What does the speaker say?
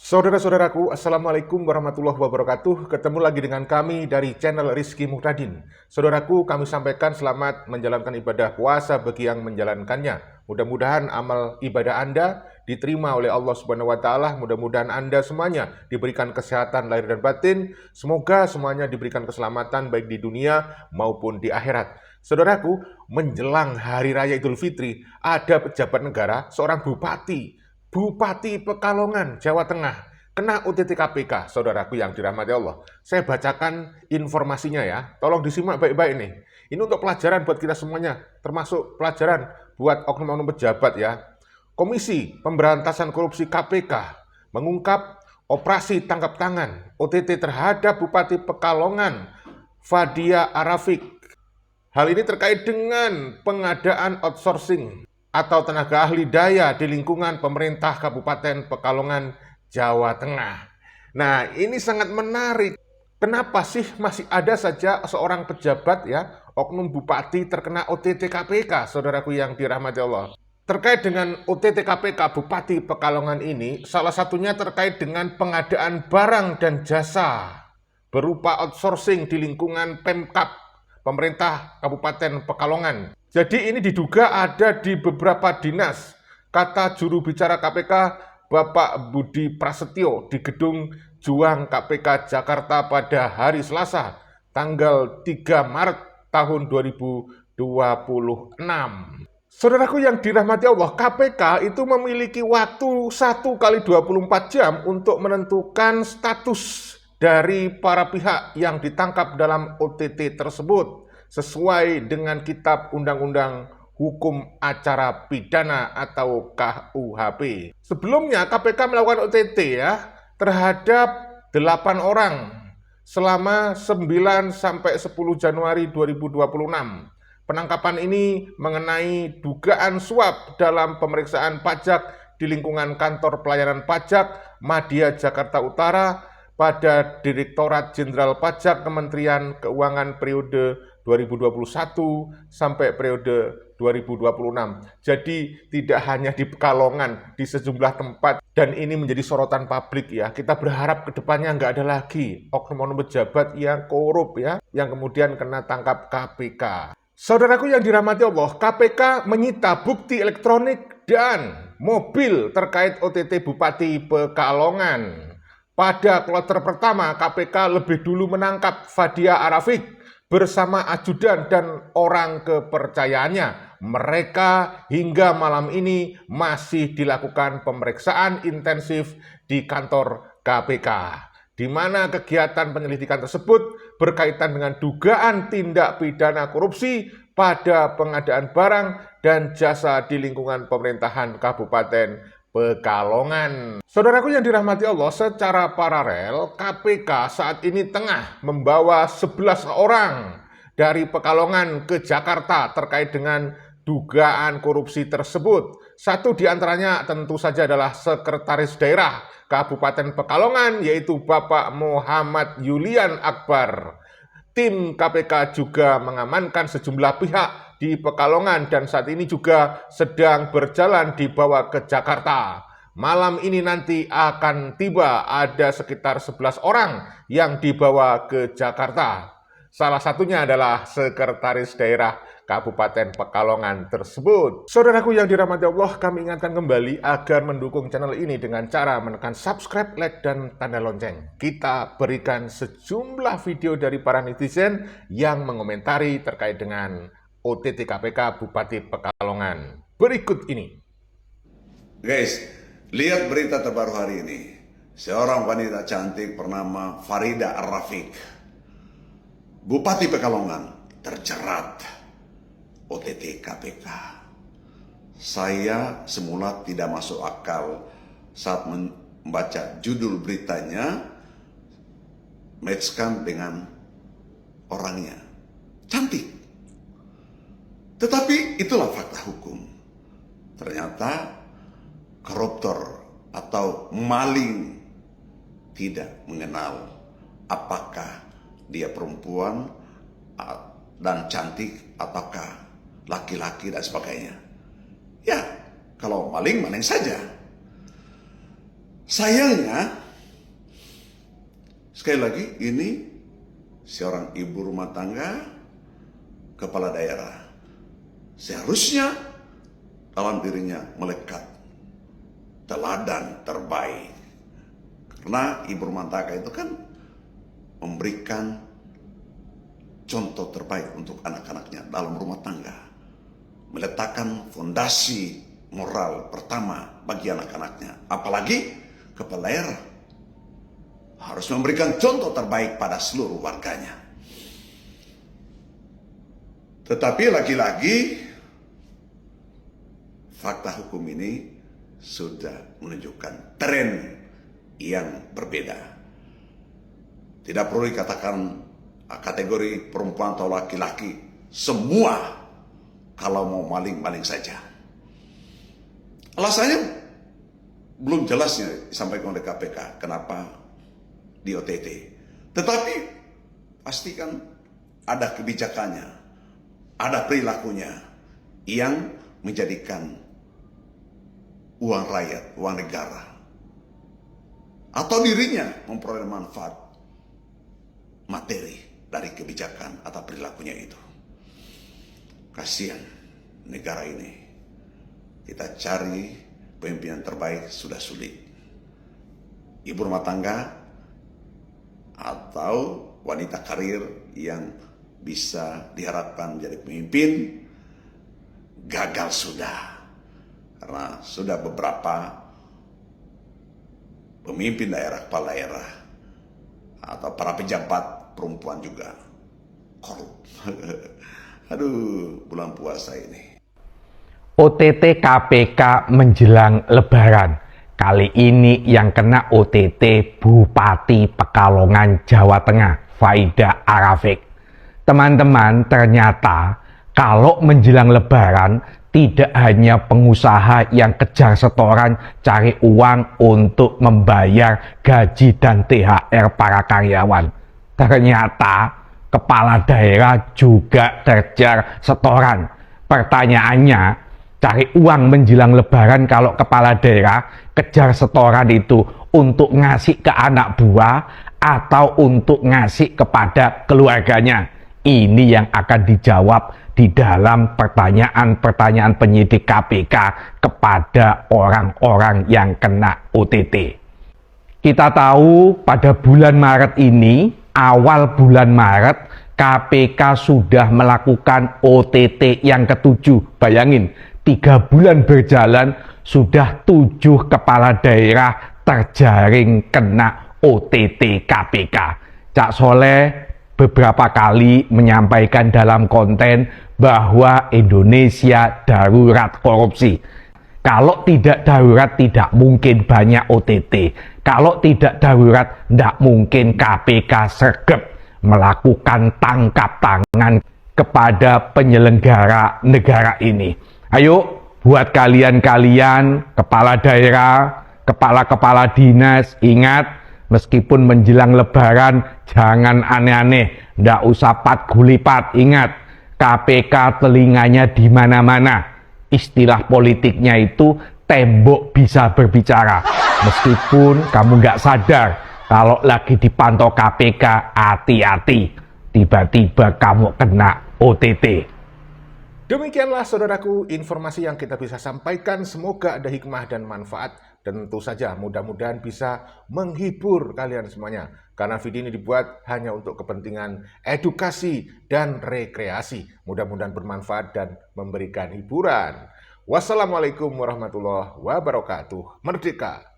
Saudara-saudaraku, Assalamualaikum warahmatullahi wabarakatuh. Ketemu lagi dengan kami dari channel Rizky Muhtadin. Saudaraku, kami sampaikan selamat menjalankan ibadah puasa bagi yang menjalankannya. Mudah-mudahan amal ibadah Anda diterima oleh Allah Subhanahu wa Ta'ala. Mudah-mudahan Anda semuanya diberikan kesehatan lahir dan batin. Semoga semuanya diberikan keselamatan baik di dunia maupun di akhirat. Saudaraku, menjelang Hari Raya Idul Fitri, ada pejabat negara, seorang Bupati Pekalongan, Jawa Tengah, kena OTT KPK, saudaraku yang dirahmati Allah. Saya bacakan informasinya ya, tolong disimak baik-baik nih. Ini untuk pelajaran buat kita semuanya, termasuk pelajaran buat oknum-oknum pejabat ya. Komisi Pemberantasan Korupsi KPK mengungkap operasi tangkap tangan OTT terhadap Bupati Pekalongan, Fadia Arafik. Hal ini terkait dengan pengadaan outsourcing atau tenaga ahli daya di lingkungan pemerintah Kabupaten Pekalongan, Jawa Tengah. Nah, ini sangat menarik. Kenapa sih masih ada saja seorang pejabat ya, oknum bupati terkena OTT KPK, saudaraku yang dirahmati Allah. Terkait dengan OTT KPK Bupati Pekalongan ini, salah satunya terkait dengan pengadaan barang dan jasa berupa outsourcing di lingkungan Pemkab, pemerintah Kabupaten Pekalongan. Jadi ini diduga ada di beberapa dinas, kata juru bicara KPK Bapak Budi Prasetyo di Gedung Juang KPK Jakarta pada hari Selasa, tanggal 3 Maret tahun 2026. Saudaraku yang dirahmati Allah, KPK itu memiliki waktu 1 kali 24 jam untuk menentukan status dari para pihak yang ditangkap dalam OTT tersebut sesuai dengan Kitab Undang-Undang Hukum Acara Pidana atau KUHP. Sebelumnya KPK melakukan OTT ya terhadap 8 orang selama 9 sampai 10 Januari 2026. Penangkapan ini mengenai dugaan suap dalam pemeriksaan pajak di lingkungan Kantor Pelayanan Pajak Madya Jakarta Utara pada Direktorat Jenderal Pajak Kementerian Keuangan periode 2021 sampai periode 2026. Jadi tidak hanya di Pekalongan, di sejumlah tempat, dan ini menjadi sorotan publik ya. Kita berharap kedepannya nggak ada lagi oknum-oknum pejabat yang korup ya, yang kemudian kena tangkap KPK. Saudaraku yang dirahmati Allah, KPK menyita bukti elektronik dan mobil terkait OTT Bupati Pekalongan. Pada kloter pertama, KPK lebih dulu menangkap Fadia Arafik bersama ajudan dan orang kepercayaannya. Mereka hingga malam ini masih dilakukan pemeriksaan intensif di kantor KPK, di mana kegiatan penyelidikan tersebut berkaitan dengan dugaan tindak pidana korupsi pada pengadaan barang dan jasa di lingkungan pemerintahan Kabupaten Pekalongan. Saudaraku yang dirahmati Allah, secara paralel KPK saat ini tengah membawa 11 orang dari Pekalongan ke Jakarta terkait dengan dugaan korupsi tersebut. Satu di antaranya tentu saja adalah Sekretaris Daerah Kabupaten Pekalongan, yaitu Bapak Muhammad Yulian Akbar. Tim KPK juga mengamankan sejumlah pihak di Pekalongan dan saat ini juga sedang berjalan dibawa ke Jakarta. Malam ini nanti akan tiba, ada sekitar 11 orang yang dibawa ke Jakarta. Salah satunya adalah Sekretaris Daerah Kabupaten Pekalongan tersebut. Saudaraku yang dirahmati Allah, kami ingatkan kembali agar mendukung channel ini dengan cara menekan subscribe, like, dan tanda lonceng. Kita berikan sejumlah video dari para netizen yang mengomentari terkait dengan OTT KPK Bupati Pekalongan. Berikut ini. Guys, lihat berita terbaru hari ini. Seorang wanita cantik bernama Farida Arafik, Bupati Pekalongan, terjerat OTT KPK. Saya semula tidak masuk akal saat membaca judul beritanya, matchkan dengan orangnya. Cantik. Tetapi itulah fakta hukum. Ternyata koruptor atau maling tidak mengenal apakah dia perempuan dan cantik ataukah laki-laki dan sebagainya. Ya, kalau maling saja. Sayangnya, sekali lagi ini seorang ibu rumah tangga, kepala daerah. Seharusnya dalam dirinya melekat teladan terbaik. Karena ibu rumah tangga itu kan memberikan contoh terbaik untuk anak-anaknya dalam rumah tangga. Meletakkan fondasi moral pertama bagi anak-anaknya. Apalagi kepala daerah harus memberikan contoh terbaik pada seluruh warganya. Tetapi lagi-lagi fakta hukum ini sudah menunjukkan tren yang berbeda. Tidak perlu dikatakan kategori perempuan atau laki-laki, semua kalau mau maling-maling saja. Alasannya belum jelasnya disampaikan oleh KPK kenapa di OTT. Tetapi pastikan ada kebijakannya, ada perilakunya yang menjadikan uang rakyat, uang negara, atau dirinya memperoleh manfaat materi dari kebijakan atau perilakunya itu. Kasihan negara ini. Kita cari pemimpinan terbaik sudah sulit. Ibu rumah tangga atau wanita karir yang bisa diharapkan menjadi pemimpin gagal sudah. Karena sudah beberapa pemimpin daerah, kepala daerah atau para pejabat perempuan juga korup. Aduh, bulan puasa ini. OTT KPK menjelang Lebaran. Kali ini yang kena OTT Bupati Pekalongan, Jawa Tengah, Faida Arafik. Teman-teman, ternyata kalau menjelang Lebaran tidak hanya pengusaha yang kejar setoran cari uang untuk membayar gaji dan THR para karyawan. Ternyata kepala daerah juga terjar setoran. Pertanyaannya, cari uang menjelang Lebaran kalau kepala daerah kejar setoran itu untuk ngasih ke anak buah atau untuk ngasih kepada keluarganya? Ini yang akan dijawab di dalam pertanyaan-pertanyaan penyidik KPK kepada orang-orang yang kena OTT. Kita tahu pada bulan Maret ini, awal bulan Maret, KPK sudah melakukan OTT yang ke-7. Bayangin, 3 bulan berjalan, sudah 7 kepala daerah terjaring kena OTT KPK. Cak Soleh beberapa kali menyampaikan dalam konten bahwa Indonesia darurat korupsi. Kalau tidak darurat, tidak mungkin banyak OTT. Kalau tidak darurat, tidak mungkin KPK sergap melakukan tangkap tangan kepada penyelenggara negara ini. Ayo, buat kalian-kalian, kepala daerah, kepala-kepala dinas, ingat, meskipun menjelang Lebaran, jangan aneh-aneh, ndak usah pat-gulipat. Ingat, KPK telinganya di mana-mana. Istilah politiknya itu tembok bisa berbicara. Meskipun kamu nggak sadar, kalau lagi dipantau KPK, hati-hati. Tiba-tiba kamu kena OTT. Demikianlah saudaraku informasi yang kita bisa sampaikan. Semoga ada hikmah dan manfaat. Dan tentu saja mudah-mudahan bisa menghibur kalian semuanya. Karena video ini dibuat hanya untuk kepentingan edukasi dan rekreasi. Mudah-mudahan bermanfaat dan memberikan hiburan. Wassalamualaikum warahmatullahi wabarakatuh. Merdeka!